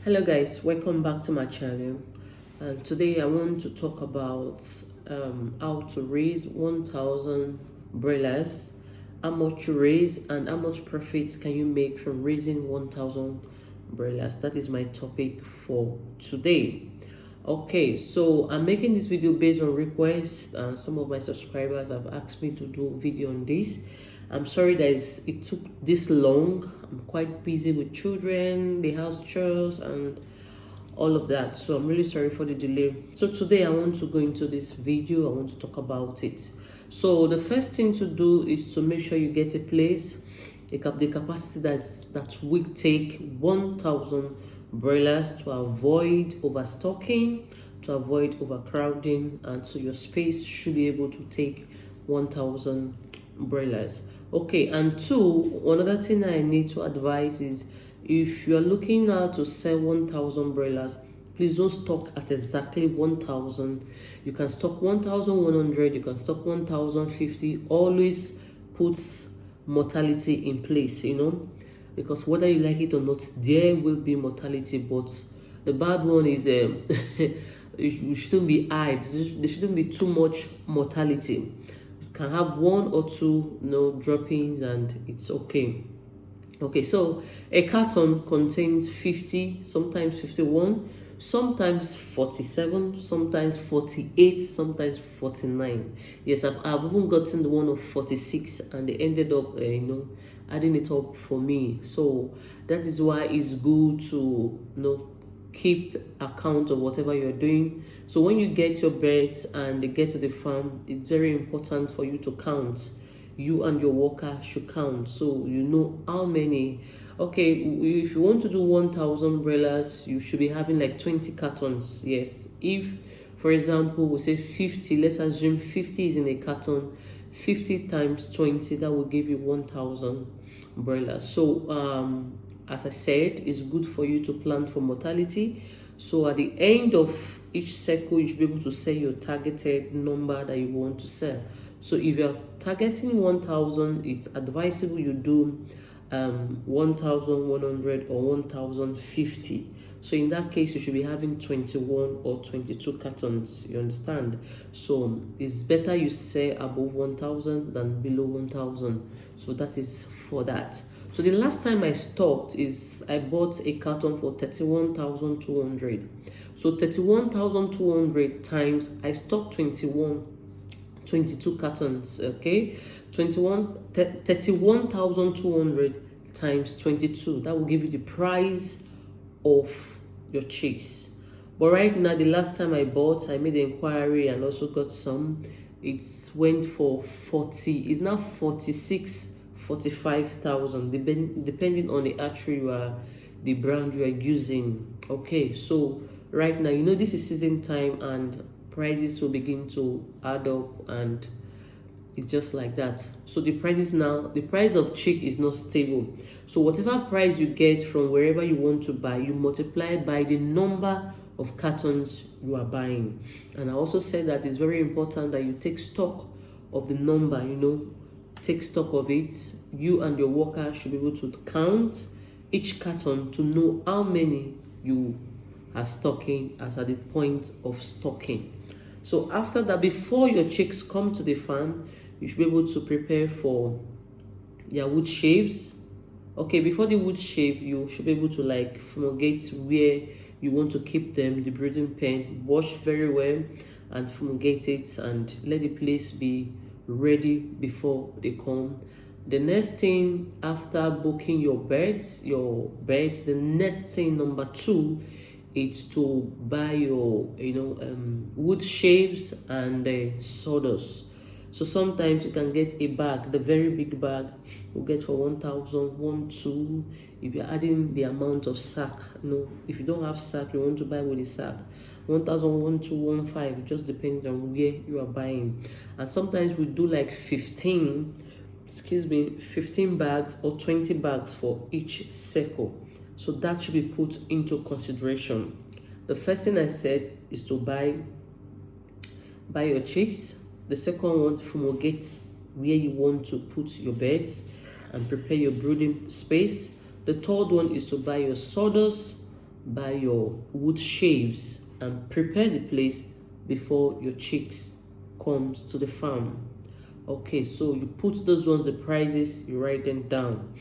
Hello guys, welcome back to my channel. And today I want to talk about how to raise 1000 umbrellas, how much you raise and how much profits can you make from raising 1000 umbrellas. That is my topic for today. Okay, so I'm making this video based on requests, and some of my subscribers have asked me to do a video on this. I'm sorry that it took this long. I'm quite busy with children, the house chores, and all of that. So I'm really sorry for the delay. So today I want to go into this video. I want to talk about it. So the first thing to do is to make sure you get a place, the capacity that will take 1000 umbrellas to avoid overstocking, to avoid overcrowding, and so your space should be able to take 1000 umbrellas. Okay, and two, another thing I need to advise is if you are looking now to sell 1000 umbrellas, please don't stock at exactly 1000. You can stock 1100, you can stock 1050. Always puts mortality in place, because whether you like it or not, there will be mortality. But the bad one is you shouldn't be high. There shouldn't be too much mortality. Can have one or two droppings and it's okay. Okay, so a carton contains 50, sometimes 51, sometimes 47, sometimes 48, sometimes 49. Yes, I've even gotten the one of 46 and they ended up adding it up for me. So that is why it's good to keep account of whatever you're doing. So when you get your birds and they get to the farm, it's very important for you to count. You and your worker should count so you know how many. Okay, if you want to do 1000 umbrellas, you should be having like 20 cartons. Yes, if for example we say 50, let's assume 50 is in a carton, 50 times 20, that will give you 1000 umbrellas. So as I said, it's good for you to plan for mortality. So at the end of each circle, you should be able to sell your targeted number that you want to sell. So if you're targeting 1000, it's advisable you do 1100 or 1050. So in that case, you should be having 21 or 22 cartons. You understand? So it's better you sell above 1000 than below 1000. So that is for that. So the last time I stocked is I bought a carton for 31,200. So 31,200 times I stocked 22 cartons. Okay, 31,200 times 22. That will give you the price of your chicks. But right now, the last time I bought, I made the inquiry and also got some. It went for 40. It's now 46. 45,000 depending on the archery the brand you are using. Okay, so right now this is season time and prices will begin to add up, and it's just like that. So the price of chick is not stable. So whatever price you get from wherever you want to buy, you multiply by the number of cartons you are buying. And I also said that it's very important that you take stock of the number. Take stock of it. You and your worker should be able to count each carton to know how many you are stocking as at the point of stocking. So after that, before your chicks come to the farm, you should be able to prepare for their wood shaves. Okay, before the wood shave, you should be able to fumigate where you want to keep them, the brooding pen. Wash very well and fumigate it and let the place be ready before they come. The next thing after booking your beds, the next thing number 2 is to buy your wood shaves and sawdust. So sometimes you can get a bag, the very big bag you get for 1000, 2. If you're adding the amount of sack, if you don't have sack, you want to buy with a sack, 1000, 2, 15, just depending on where you are buying. And sometimes we do like 15 bags or 20 bags for each circle. So that should be put into consideration. The first thing I said is to buy your chicks. The second one, fumigate where you want to put your beds and prepare your brooding space. The third one is to buy your sawdust. buy your wood shaves and prepare the place before your chicks comes to the farm. Okay, so you put those ones, the prices, you write them down.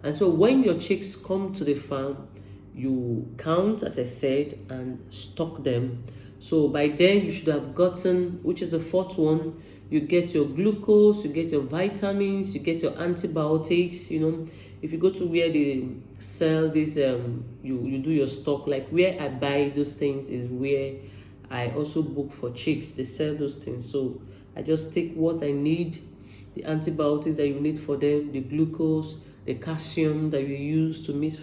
And so when your chicks come to the farm, you count, as I said, and stock them. So by then you should have gotten, which is the fourth one, you get your glucose, you get your vitamins, you get your antibiotics. If you go to where they sell this, you do your stock. Like where I buy those things is where I also book for chicks. They sell those things. So I just take what I need, the antibiotics that you need for them, the glucose, the calcium that you use to mix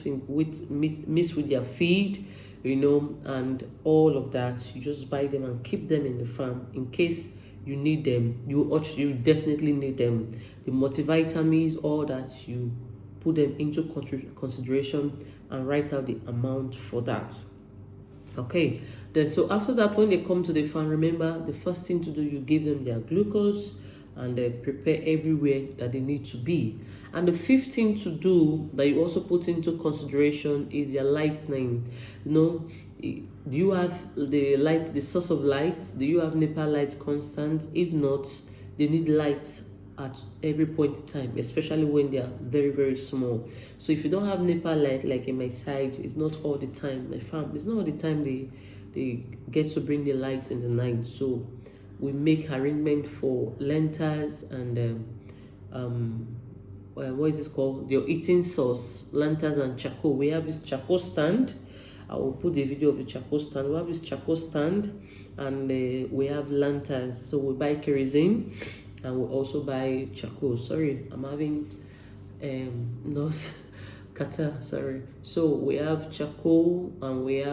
with their feed, and all of that. You just buy them and keep them in the farm in case you need them. You definitely need them. The multivitamins, all that, you put them into consideration and write out the amount for that. Okay, then so after that, when they come to the farm, remember the first thing to do, you give them their glucose and prepare everywhere that they need to be. And the fifth thing to do that you also put into consideration is their lightning. Do you have the source of light? Do you have NEPA light constant? If not, they need light at every point in time, especially when they are very, very small. So if you don't have NEPA light, like in my side, it's not all the time. My farm, it's not all the time they get to bring the lights in the night. So we make arrangement for lanterns and what is this called? Your eating sauce, lanterns and charcoal. We have this charcoal stand. I will put the video of the charcoal stand. We have this charcoal stand and we have lanterns. So we buy kerosene and we also buy charcoal. Sorry, I'm having nose kata. Sorry. So we have charcoal and we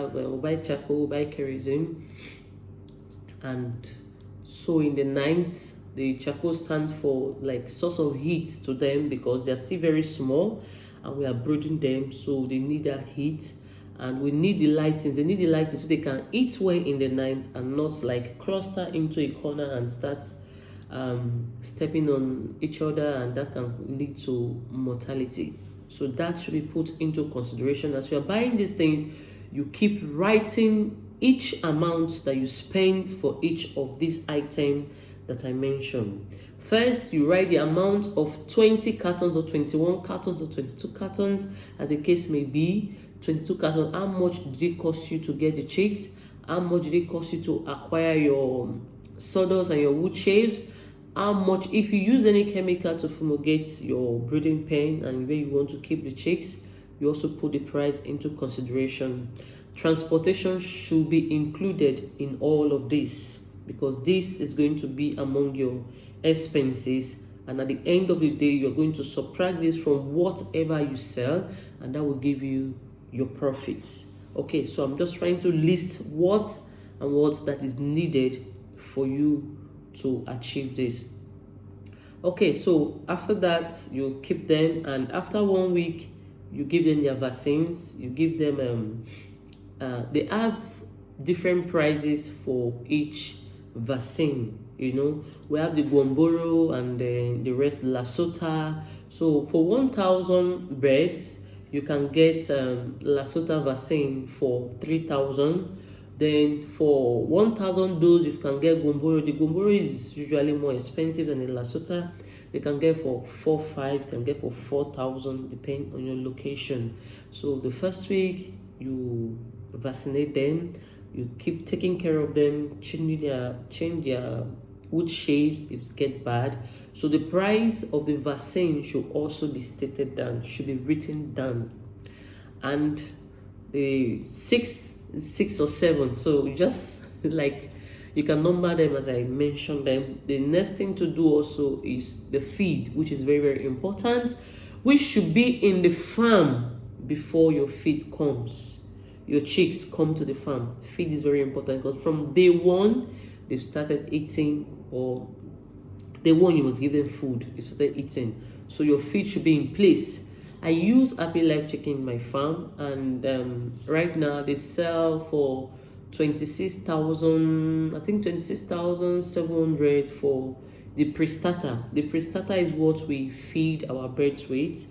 buy charcoal, we buy kerosene, and so in the night, the charcoal stands for like source of heat to them because they're still very small and we are brooding them, so they need that heat. And we need the lightings. They need the lightings so they can eat well in the night and not like cluster into a corner and start stepping on each other, and that can lead to mortality. So that should be put into consideration. As you are buying these things, you keep writing each amount that you spend for each of these items that I mentioned. First, you write the amount of 20 cartons or 21 cartons or 22 cartons, as the case may be. 22 cartons, how much did it cost you to get the chicks? How much did it cost you to acquire your sawdust and your wood shaves? How much, if you use any chemical to fumigate your breeding pen and where you want to keep the chicks, you also put the price into consideration. Transportation should be included in all of this because this is going to be among your expenses, and at the end of the day you're going to subtract this from whatever you sell, and that will give you your profits. Okay, so I'm just trying to list what that is needed for you to achieve this. Okay, so after that you keep them, and after 1 week you give them their vaccines. You give them they have different prices for each vaccine. We have the Guamboro and the rest Lasota. So for 1,000 birds you can get Lasota vaccine for 3,000. Then for 1,000 dose you can get Guamboro. The Guamboro is usually more expensive than the Lasota. You can get for 4,500, you can get for 4,000, depending on your location. So the first week you vaccinate them, you keep taking care of them, change their wood shapes if it get bad. So the price of the vaccine should also be stated down, should be written down. And the six or seven, so just like you can number them as I mentioned them. The next thing to do also is the feed, which is very, very important, which should be in the farm before your feed comes. Your chicks come to the farm. Feed is very important because from day one they've started eating, or day one you must give them food. They started eating, so your feed should be in place. I use Happy Life Chicken in my farm, and right now they sell for 26,000. I think 26,700 for the pre-starter. The pre-starter is what we feed our birds with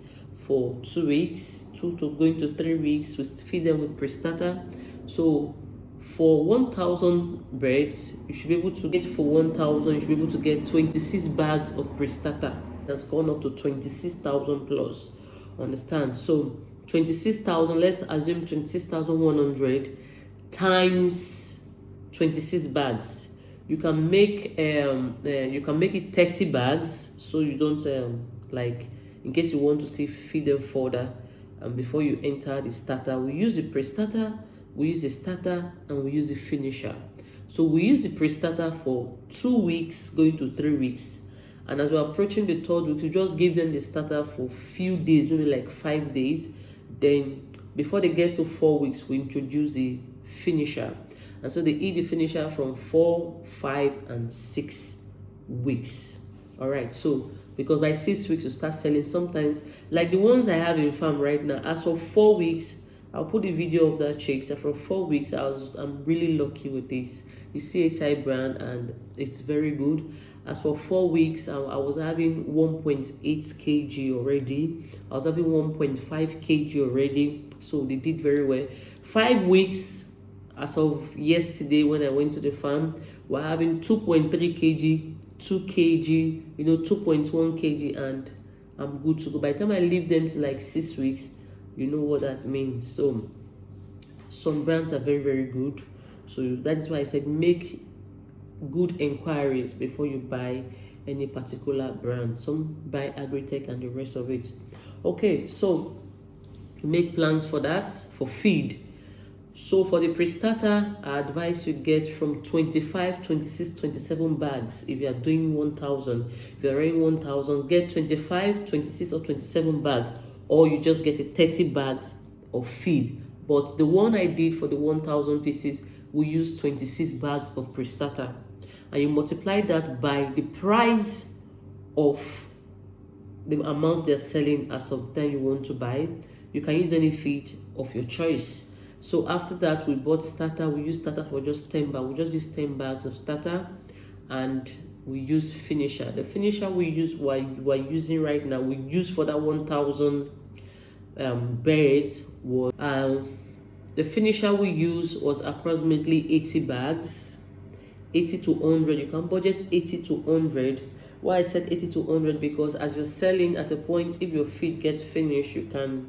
for 2 weeks, 2 to going to 3 weeks. We feed them with pre-starter. So for 1,000 birds, you should be able to get, for 1,000, you should be able to get 26 bags of pre-starter. That's gone up to 26,000 plus. Understand? So 26,000, let's assume 26,100 times 26 bags. You can make it 30 bags, so you don't like, in case you want to still feed them further. And before you enter the starter, we use the pre-starter, we use the starter, and we use the finisher. So we use the pre-starter for 2 weeks going to 3 weeks, and as we're approaching the 3rd week, we just give them the starter for a few days, maybe like 5 days. Then before they get to 4 weeks, we introduce the finisher, and so they eat the finisher from 4, 5, and 6 weeks. All right, so because by 6 weeks you start selling. Sometimes, like the ones I have in farm right now, as for 4 weeks, I'll put a video of that chick. So for 4 weeks, I'm really lucky with this. The CHI brand, and it's very good. As for 4 weeks, I was having 1.8 kg already. I was having 1.5 kg already. So they did very well. 5 weeks, as of yesterday when I went to the farm, we're having 2.3 kg, 2 kg, 2.1 kg, and I'm good to go. By the time I leave them to like 6 weeks, you know what that means. So some brands are very, very good. So that is why I said make good inquiries before you buy any particular brand. Some buy Agritech and the rest of it. Okay, so make plans for that, for feed. So for the pre-starter, I advise you get from 25, 26, 27 bags. If you are doing 1,000, if you are running 1,000, get 25, 26, or 27 bags, or you just get a 30 bags of feed. But the one I did for the 1,000 pieces, we use 26 bags of pre-starter, and you multiply that by the price of the amount they're selling as of the time you want to buy. You can use any feed of your choice. So after that, we bought starter. We use starter for just 10 bags. We just use 10 bags of starter, and we use finisher. The finisher we use, we're using right now, we use for that 1,000 birds was the finisher we use was approximately 80 bags, 80 to 100. You can budget 80 to 100. Why I said 80 to 100? Because as you're selling, at a point, if your feed gets finished, you can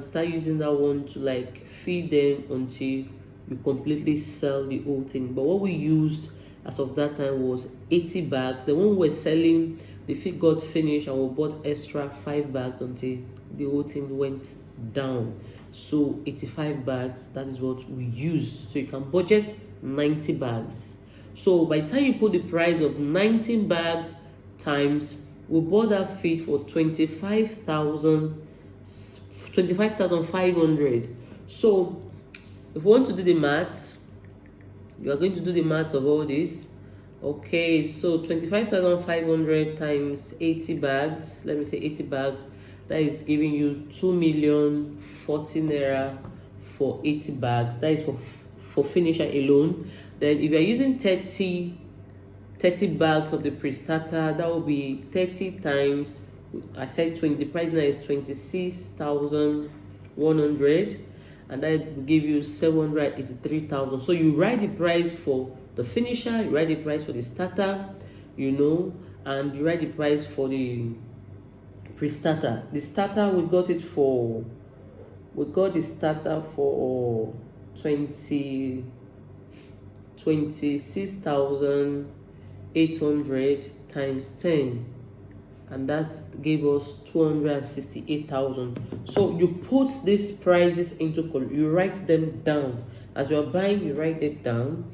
start using that one to like feed them until you completely sell the whole thing. But what we used as of that time was 80 bags. The one we were selling, the feed got finished, and we bought extra 5 bags until the whole thing went down. So 85 bags, that is what we use. So you can budget 90 bags. So by the time you put the price of 19 bags times, we bought that feed for 25,500. So if you want to do the maths, you are going to do the maths of all this. Okay, so 25,500 times 80 bags, let me say 80 bags, that is giving you 2,040,000 naira for 80 bags. That is for finisher alone. Then if you are using 30 bags of the pre-starter, that will be 30 times, I said 20, the price now is 26,100, and that will give you 783,000. So you write the price for the finisher, you write the price for the starter, and you write the price for the pre-starter. The starter, we got the starter for 26,800 times 10, and that gave us 268,000. So you put these prices into, you write them down. As you are buying, you write it down.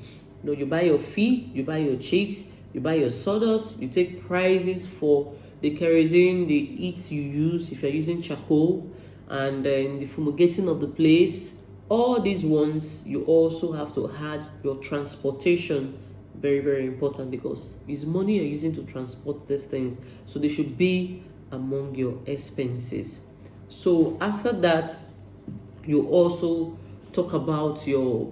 You buy your feed, you buy your chicks, you buy your sawdust, you take prices for the kerosene, the heat you use if you're using charcoal, and then the fumigating of the place. All these ones, you also have to add your transportation. Very, very important, because it's money you're using to transport these things. So they should be among your expenses. So after that, you also talk about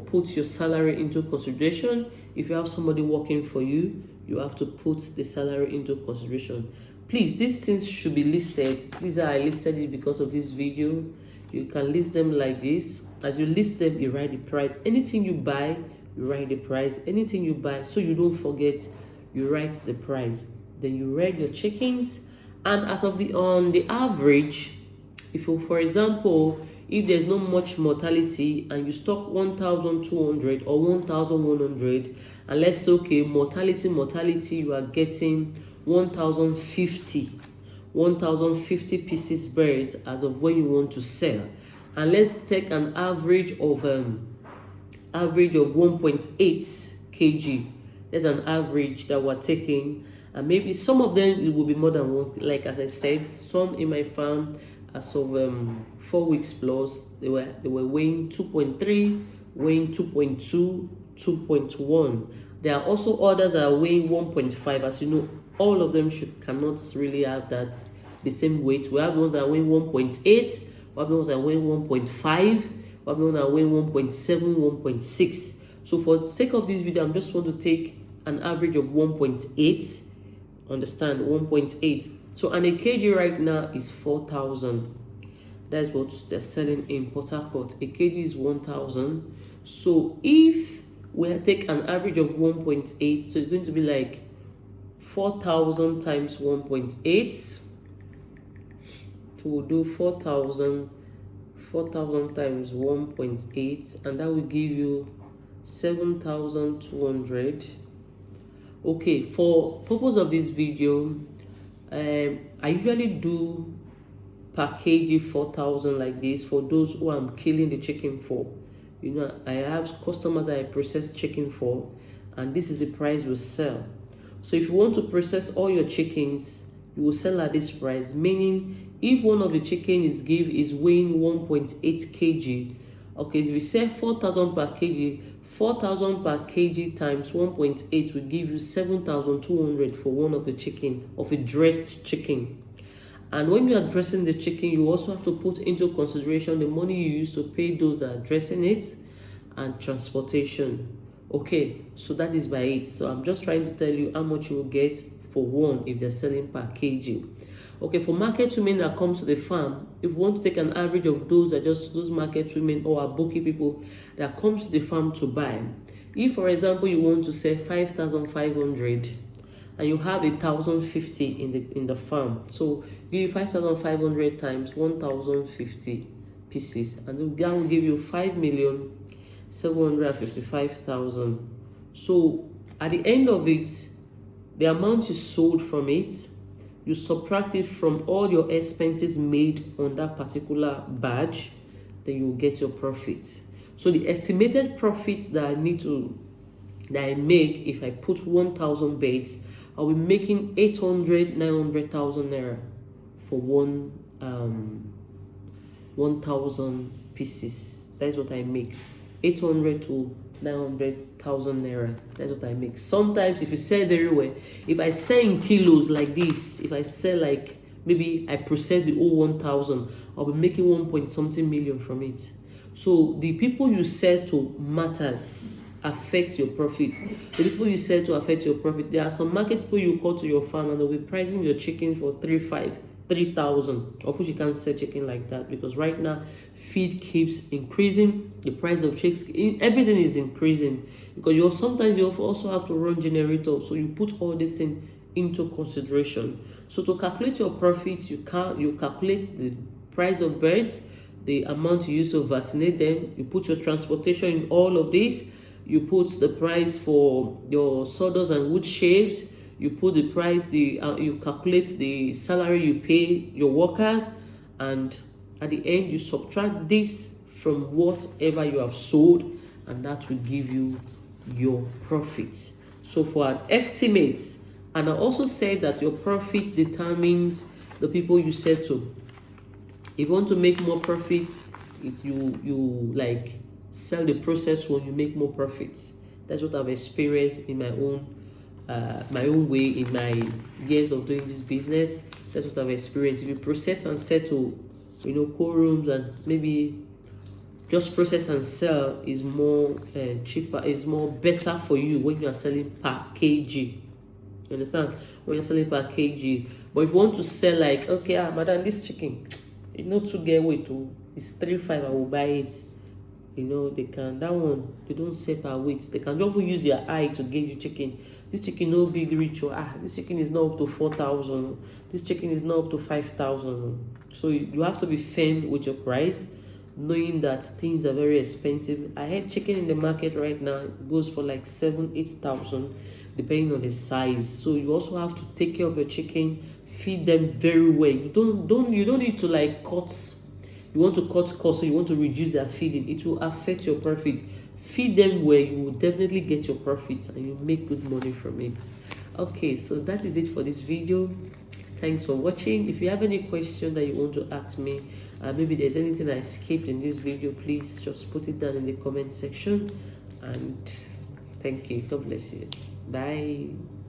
put your salary into consideration. If you have somebody working for you, you have to put the salary into consideration. Please, these things should be listed. These are, I listed it because of this video. You can list them like this. As you list them, you write the price. Anything you buy, you write the price. Anything you buy, so you don't forget, you write the price. Then you read your chickens, and as of on the average, if you, for example, if there's not much mortality and you stock 1,200 or 1,100, and let's say, okay, mortality, you are getting 1,050 pieces birds as of when you want to sell. And let's take an average of 1.8 kg. There's an average that we're taking, and maybe some of them it will be more than one. Like as I said, some in my farm, as of 4 weeks plus, they were weighing 2.3, weighing 2.2, 2.1. There are also others that are weighing 1.5. As you know, all of them cannot really have that the same weight. We have ones that are weighing 1.8, we have ones that are weighing 1.5, we have ones that are weighing 1.7, 1.6. So for the sake of this video, I'm just want to take an average of 1.8. Understand, 1.8. So and a kg right now is 4,000. That's what they're selling in Port Harcourt. A kg is 1,000. So if we take an average of 1.8, so it's going to be like 4,000 times 1.8. So we'll do 4,000 times 1.8, and that will give you 7,200. Okay, for purpose of this video, I usually do per kg 4,000 like this for those who I'm killing the chicken for. You know, I have customers that I process chicken for, and this is the price we sell. So if you want to process all your chickens, you will sell at this price. Meaning, if one of the chicken is weighing 1.8 kg, okay, if we sell 4,000 per kg, 4,000 per kg times 1.8 will give you 7,200 for one of the chicken, of a dressed chicken. And when you are dressing the chicken, you also have to put into consideration the money you use to pay those that are dressing it and transportation. Okay, so that is by it. So I'm just trying to tell you how much you will get for one if they're selling per kg. Okay, for market women that comes to the farm, if you want to take an average of those that just those market women or bookie people that comes to the farm to buy. If, for example, you want to sell 5,500 and you have 1,050 in the farm, so give you 5,500 times 1,050 pieces, and that will give you 5,755,000. So at the end of it, the amount you sold from it, you subtract it from all your expenses made on that particular badge, then you will get your profit. So the estimated profit that I make if I put 1,000 beds, I'll be making 800, 900,000 naira for 1,000 pieces. That's what I make. 800 to 900,000 naira. That's what I make. Sometimes if you sell very well, if I sell in kilos like this, if I sell like maybe I process the whole 1,000, I'll be making 1 point something million from it. So the people you sell to affects your profit. The people you sell to affect your profit. There are some market people you call to your farm and they'll be pricing your chicken for 3,000, of which you can't sell chicken like that, because right now feed keeps increasing, the price of chicks, everything is increasing, because sometimes you also have to run generators, so you put all these things into consideration. So to calculate your profits, you calculate the price of birds, the amount you use to vaccinate them, you put your transportation in all of this, you put the price for your sawdust and wood shaves, you put the price, you calculate the salary you pay your workers, and at the end you subtract this from whatever you have sold, and that will give you your profits. So for an estimates, and I also said that your profit determines the people you sell to. If you want to make more profits, you like sell the process when you make more profits. That's what I've experienced in my own way in my years of doing this business. That's what I've experienced. If you process and settle, cold rooms, and maybe just process and sell is more cheaper, is more better for you when you are selling per kg. You understand? When you're selling per kg, But if you want to sell, like, okay, madam, this chicken, you know, to get weight to, it's 3-5, I will buy it. You know, they can, that one, they don't sell per weight. They can just use their eye to gauge the chicken. This chicken no big reach, or this chicken is not up to 4,000. This chicken is not up to 5,000. So you have to be firm with your price, knowing that things are very expensive. I had chicken in the market right now, it goes for like 7,000-8,000, depending on the size. So you also have to take care of your chicken, feed them very well. You don't need to like cut. You want to cut costs, so you want to reduce their feeding. It will affect your profit. Feed them well, you will definitely get your profits and you make good money from it. Okay, so that is it for this video. Thanks for watching. If you have any question that you want to ask me, maybe there's anything I skipped in this video, please just put it down in the comment section. And thank you. God bless you. Bye.